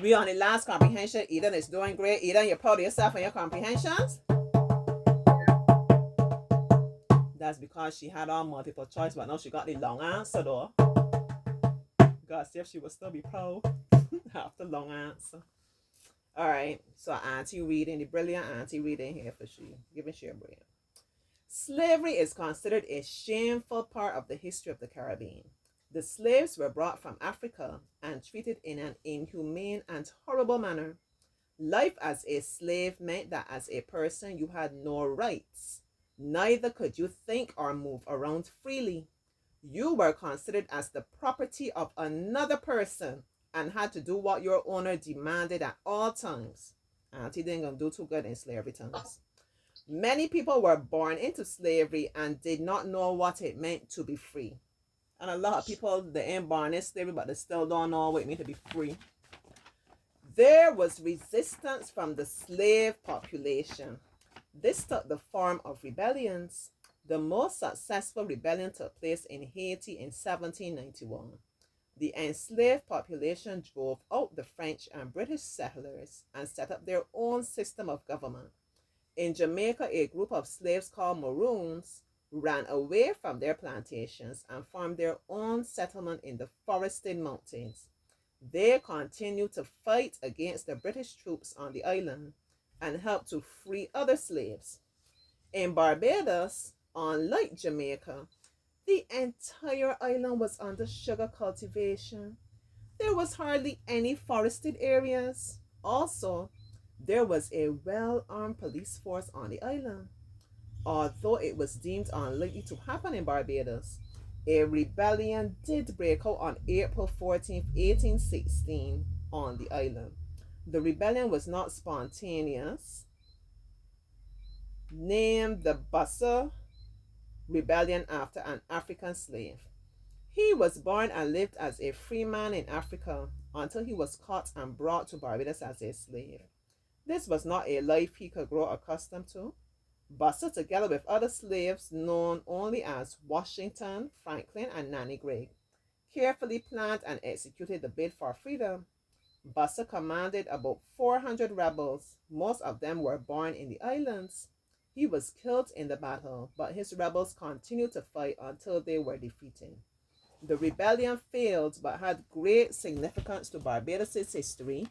We on the last comprehension. Eden is doing great. Eden, you're proud of yourself and your comprehensions. That's because she had all multiple choice, but now she got the long answer though. God, see if she will still be proud after long answer. All right, so Auntie reading, the brilliant Auntie reading here for she, giving she a break. Slavery is considered a shameful part of the history of the Caribbean. The slaves were brought from Africa and treated in an inhumane and horrible manner. Life as a slave meant that as a person you had no rights. Neither could you think or move around freely. You were considered as the property of another person and had to do what your owner demanded at all times. Auntie didn't gonna do too good in slavery times. Many people were born into slavery and did not know what it meant to be free. And a lot of people, they ain't born in slavery, but they still don't know what it means to be free. There was resistance from the slave population. This took the form of rebellions. The most successful rebellion took place in Haiti in 1791. The enslaved population drove out the French and British settlers and set up their own system of government. In Jamaica, a group of slaves called Maroons ran away from their plantations and formed their own settlement in the forested mountains. They continued to fight against the British troops on the island and helped to free other slaves. In Barbados, unlike Jamaica, the entire island was under sugar cultivation. There was hardly any forested areas. Also, there was a well armed police force on the island. Although it was deemed unlikely to happen in Barbados, a rebellion did break out on April 14th, 1816, on the island. The rebellion was not spontaneous, named the Bussa Rebellion after an African slave. He was born and lived as a free man in Africa until he was caught and brought to Barbados as a slave. This was not a life he could grow accustomed to. Buster, together with other slaves known only as Washington, Franklin, and Nanny Gregg, carefully planned and executed the bid for freedom. Buster commanded about 400 rebels. Most of them were born in the islands. He was killed in the battle, but his rebels continued to fight until they were defeated. The rebellion failed but had great significance to Barbados' history.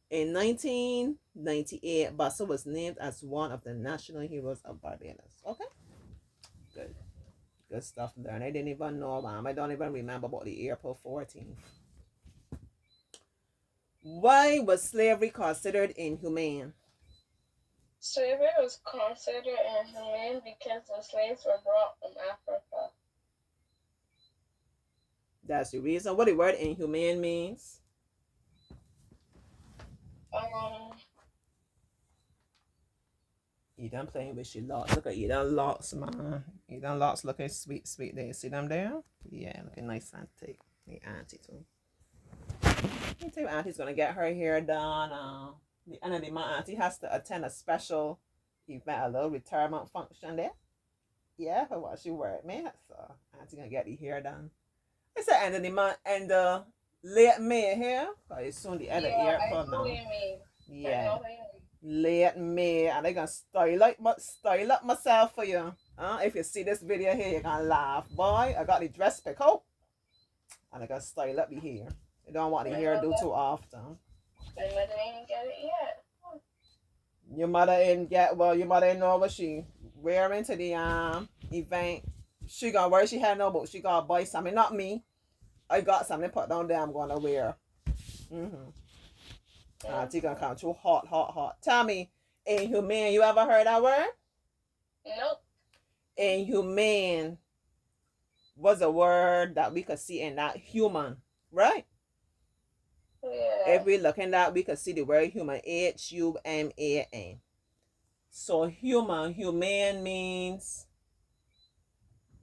In 1998, Buster was named as one of the national heroes of Barbados. Okay, good. Good stuff there. And I didn't even know, I don't even remember about the April 14th. Why was slavery considered inhumane? Slavery was considered inhumane because the slaves were brought from Africa. That's the reason. What the word inhumane means? Um, You done playing with your locks. Look at you done locks, man. You done locks looking sweet, sweet there. See them there? Yeah, looking nice and thick. The auntie too. I tell you, auntie's gonna get her hair done. The end of the month, auntie has to attend a special event, a little retirement function there. Yeah, for what she worked, man. So auntie gonna get the hair done. It's the end of the month and late May here. Cause it's soon the end of yeah, I April know what now. you mean. I Yeah, know what you mean. late May, and I gonna style up myself for you. If you see this video here, you're gonna laugh, boy. I got the dress pick out, and I gonna style up the hair. You don't want the My hair do mother, too often. my mother ain't get it yet. Your mother ain't get well. Your mother ain't know what she wearing to the event. She gonna wear. She had no, but she gonna buy something. Not me. I got something put down there. I'm gonna wear. Mm-hmm. Auntie gonna come too hot, hot, hot. Tell me, inhumane. You ever heard that word? Nope. Inhumane was a word that we could see in that human, right? Yeah. If we look in that, we could see the word human, Human. So humane means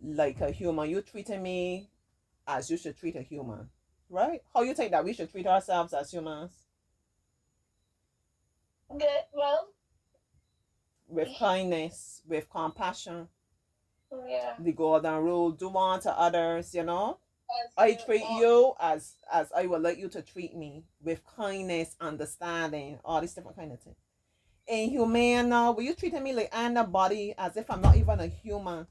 like a human. You treating me as you should treat a human, right? How you think that we should treat ourselves as humans? Good. Well. With kindness, with compassion, Yeah. the golden rule, do unto others, as I you treat ought. you as I would like you to treat me, with kindness, understanding, all these different kind of things. Inhumane now, but you treating me like I'm a body as if I'm not even a human.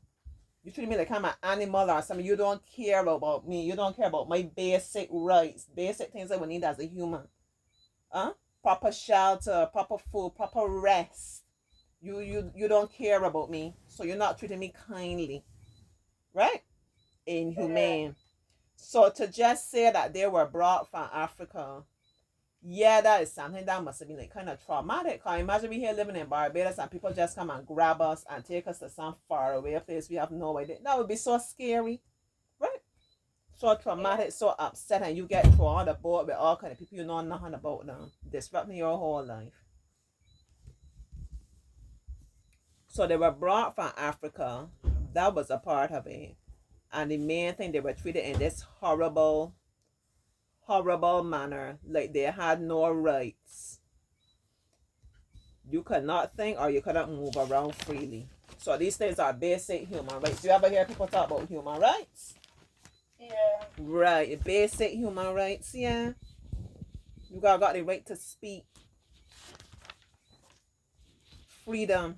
You treat me like I'm an animal or something. You don't care about me. You don't care about my basic rights, basic things I would need as a human. Huh? Proper shelter, proper food, proper rest. You don't care about me, so you're not treating me kindly, right? Yeah. Inhumane. So to just say that they were brought from Africa, yeah, that is something that must have been like kind of traumatic. Cause imagine we here living in Barbados and people just come and grab us and take us to some far away place we have no idea. That would be so scary, right? So Yeah. traumatic, so upsetting. You get thrown on the boat with all kind of people you know nothing about them, disrupting your whole life. So they were brought from Africa. That was a part of it. And the main thing, they were treated in this horrible, horrible manner, like they had no rights. You could not think or you couldn't move around freely. So these things are basic human rights. You ever hear people talk about human rights? Yeah. Right, basic human rights, yeah. You got the right to speak, freedom,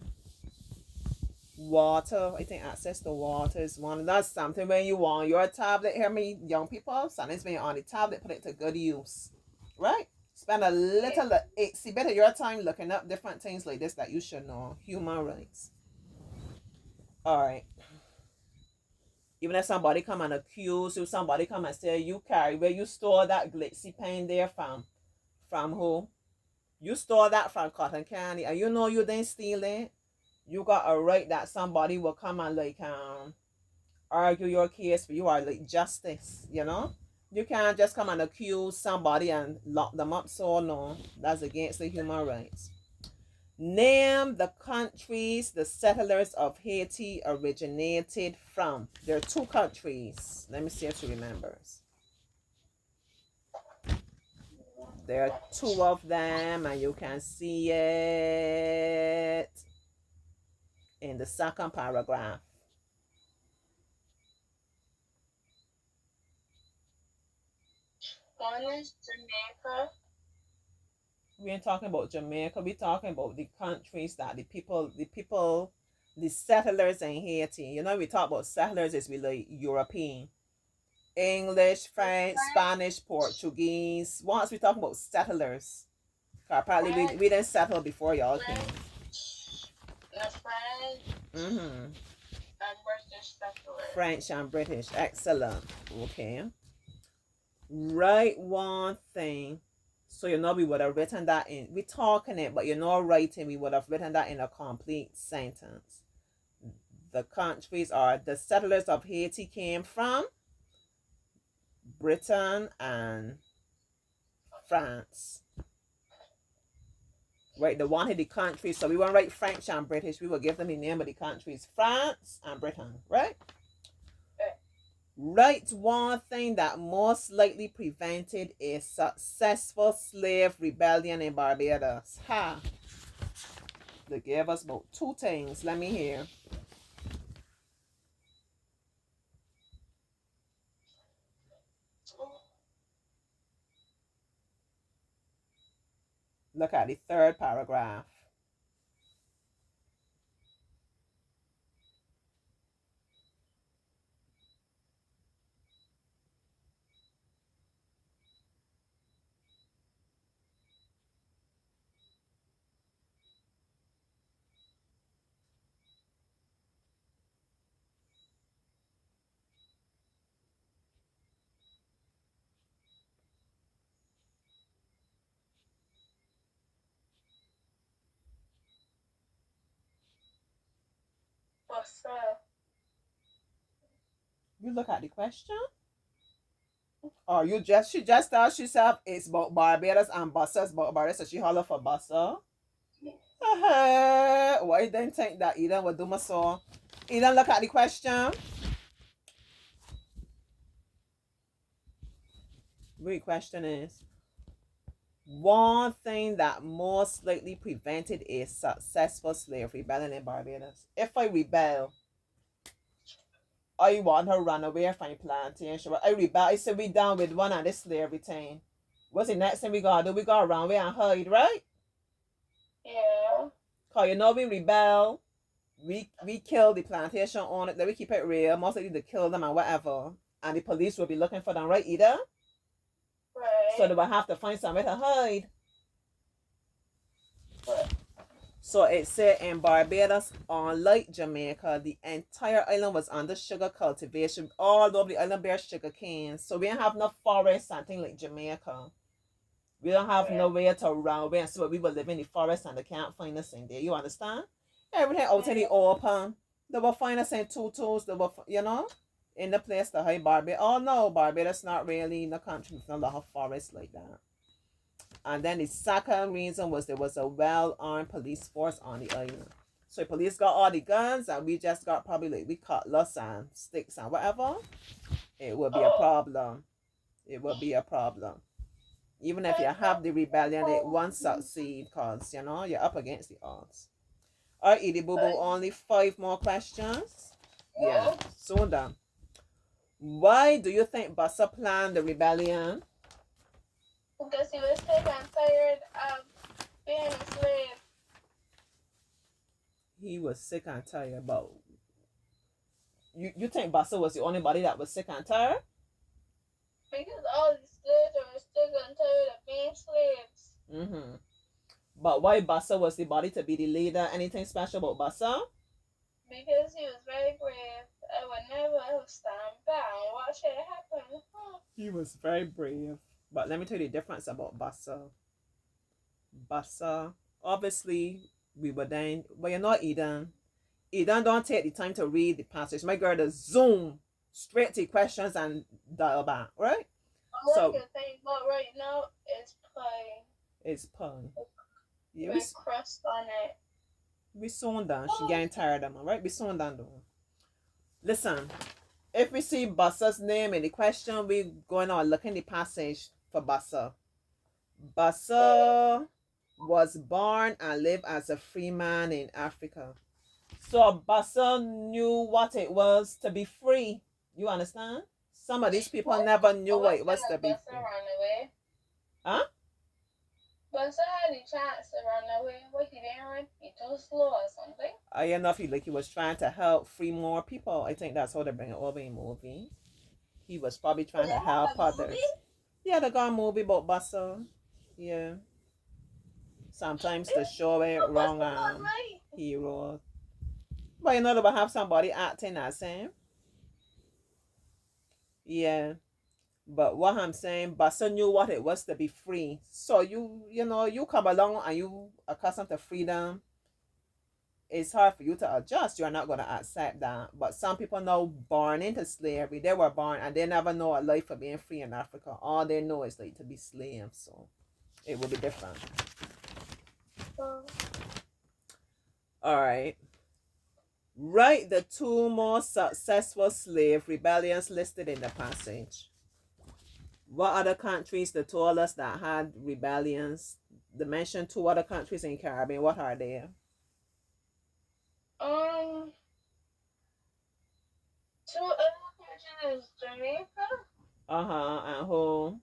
water. I think access to water is one. That's something when you want your tablet. Hear me, young people. Something's when you're on the tablet, put it to good use, right? Spend a Yeah. little, see better your time looking up different things like this that you should know. Human rights. All right. Even if somebody come and accuse you, somebody come and say you carry where you store that glitzy pen there from who? You store that from Cotton Candy, and you know you didn't steal it. You got a right that somebody will come and like argue your case for you or like justice. You know, you can't just come and accuse somebody and lock them up. So no, that's against the human rights. Name the countries the settlers of Haiti originated from. There are two countries. Let me see if she remembers. There are two of them, and you can see it in the second paragraph. One is Jamaica. We ain't talking about Jamaica. We're talking about the countries that the settlers in Haiti. You know, we talk about settlers as we like European. English, The French, Spanish, French. Portuguese. Once we talk about settlers, apparently we French. didn't settle before y'all came. French. The French Mm-hmm. and British settlers. French and British. Excellent. Okay. Write one thing. So you know we would have written that in. We talking it, but you're not writing. We would have written that in a complete sentence. The countries are the settlers of Haiti came from Britain and France. Right, the one in the countries. So we won't write French and British. We will give them the name of the countries, France and Britain. Right. Write one thing that most likely prevented a successful slave rebellion in Barbados. Ha! They gave us about two things. Let me hear. Look at the third paragraph. What's You look at the question. Or you just she just thought herself it's about Barbados and buses about Barbados, so she holler for buster. Why you didn't think that Eden would do my so? Eden, look at the question. The question is one thing that most likely prevented a successful slave rebellion in Barbados. If I rebel, I want her run away from the plantation. But I rebel. I said we done with one of this slavery thing. What's the next thing we gotta do? We gotta run away and hide, right? Yeah. Cause you know we rebel. We kill the plantation owner. Then we keep it real. Most likely to kill them and whatever. And the police will be looking for them, right? Either. So Right. they will have to find somewhere to hide. But So it said in Barbados, unlike Jamaica, the entire island was under sugar cultivation. All over the island bears sugar cane. So we don't have no forest, something like Jamaica. We don't have yeah. nowhere to run away. So we will live in the forest and they can't find us in there. You understand? Everything out in the Yeah. open. They will find us in tutus. They will, in the place to hide Barbados. Oh no, Barbados not really in the country with a lot of forest like that. And then the second reason was there was a well-armed police force on the island. So police got all the guns and we just got probably like we cutlass and sticks and whatever. It would be a Oh. problem. It would be a problem. Even if you have the rebellion, it won't succeed because you're up against the odds. Alright, Edie Boo Boo, only 5 more questions. Yeah, Yeah. soon done. Why do you think Buster planned the rebellion? Because he was sick and tired of being a slave. He was sick and tired about. You think Buster was the only body that was sick and tired? Because all the slaves were sick and tired of being slaves. Mm-hmm. But why Buster was the body to be the leader? Anything special about Buster? Because he was very brave. I would never stand back and watch it happen. He was very brave. But let me tell you the difference about Buster. Buster, obviously, we were then, but you're not Eden. Eden don't take the time to read the passage. My girl does zoom straight to questions and dial back, right? All I So can think about right now is pie it's pun. Yeah, with crust on it. we soon done. She getting tired of them, right? We soon done though. Listen, if we see Buster's name in the question, we going on looking the passage for Buster. Buster was born and lived as a free man in Africa. So Buster knew what it was to be free. You understand? Some of these people never knew what it was to be Buster free. run away. Huh? Buster had the chance to run away, but he didn't run. He too slow or something. I don't know if he was trying to help free more people. I think that's how they bring it over in movie. He was probably trying to help others. Yeah, they got a movie about Buster. Yeah. Sometimes they show it wrong hero. But they will have somebody acting as him. Yeah. But what I'm saying, Buster knew what it was to be free. So you come along and you accustomed to freedom. It's hard for you to adjust. You're not gonna accept that. But some people know born into slavery. They were born and they never know a life of being free in Africa. All they know is like to be slaves. So it will be different. All right. Write the 2 most successful slave rebellions listed in the passage. What other countries they told us that had rebellions? They mentioned 2 other countries in Caribbean. What are they? Um, 2 other countries is Jamaica. And who?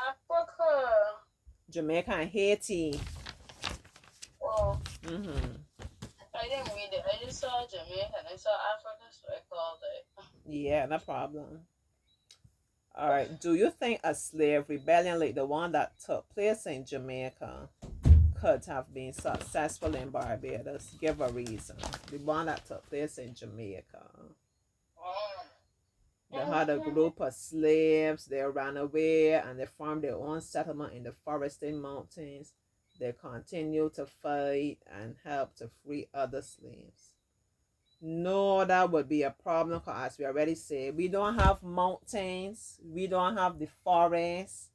Africa. Jamaica and Haiti. Well, Mm-hmm. I didn't read it. I just saw Jamaica and I saw Africa, so I called it. Yeah, no problem. All right. Do you think a slave rebellion like the one that took place in Jamaica could have been successful in Barbados? Give a reason. The one that took place in Jamaica. They had a group of slaves. They ran away and they formed their own settlement in the forested mountains. They continued to fight and help to free other slaves. No, that would be a problem because as we already said, we don't have mountains, we don't have the forest,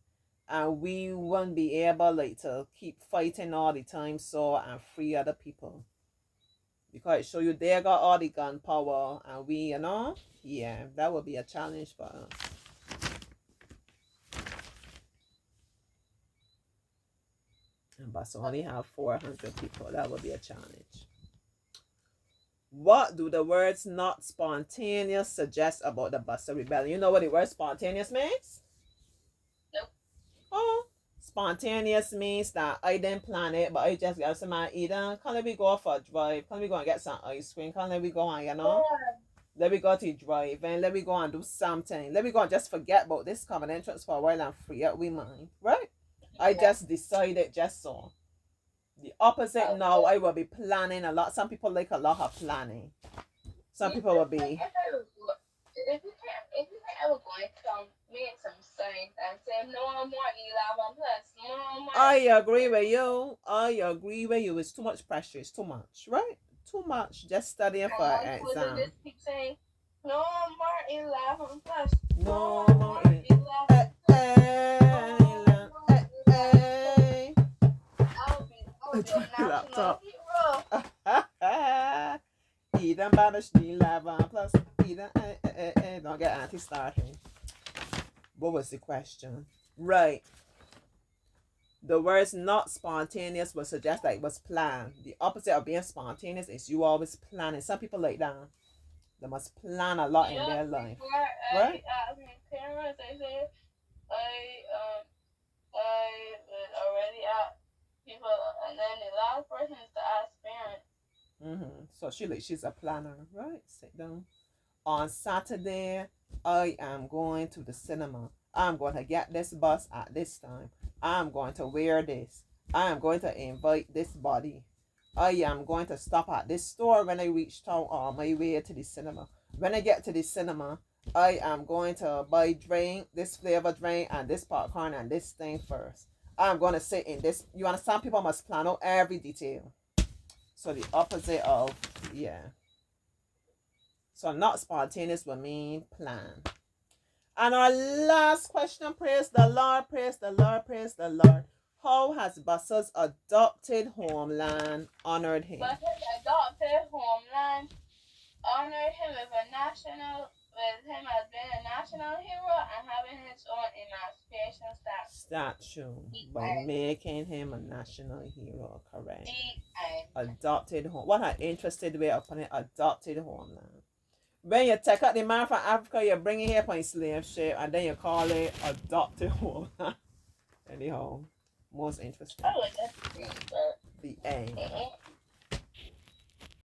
and we won't be able like to keep fighting all the time so and free other people. Because it show you they got all the gun power and we, yeah, that would be a challenge for us. But so only have 400 people. That would be a challenge. What do the words not spontaneous suggest about the Buster Rebellion? You know what the word spontaneous means? Nope. Oh, spontaneous means that I didn't plan it, but I just got some either. Can't we go for a drive? Can't we go and get some ice cream? Can't we go and, let me go to drive and let me go and do something. Let me go and just forget about this common entrance for a while and free up we mind. Right? I just decided just so. The opposite now, I will be planning a lot. Some people like a lot of planning. Some people will be. If you can ever go and make some sense and say no more 11 plus, no more. I agree with you. I agree with you. It's too much pressure. It's too much, right? Too much. Just studying for an exam. Just keep saying no more 11 plus. No more 11. I'll be a national hero. Eden banish the 11 plus. Eden, don't get Auntie started. What was the question? Right. The words not spontaneous would suggest that it was planned. The opposite of being spontaneous is you always planning. Some people like that. They must plan a lot in their life. Right? Parents, they say, I already asked people, and then the last person is to ask parents. So she's a planner, right? Sit down. On Saturday, I am going to the cinema. I'm going to get this bus at this time. I'm going to wear this. I am going to invite this body. I am going to stop at this store when I reach town on my way to the cinema. When I get to the cinema, I am going to buy drink, this flavor drink, and this popcorn and this thing first. I'm going to sit in this. You understand? People must plan out every detail. So the opposite of, yeah. So not spontaneous would mean plan. And our last question, praise the Lord, praise the Lord, praise the Lord. How has Buster's adopted homeland honored him? Buster's adopted homeland honored him with him as being a national hero and having his own emancipation statue by making him a national hero, correct? Adopted home. What an interesting way of putting it, adopted homeland. When you take out the man from Africa, you bring it here on slave ship, and then you call it adopted homeland. Anyhow, most interesting. The end. The end.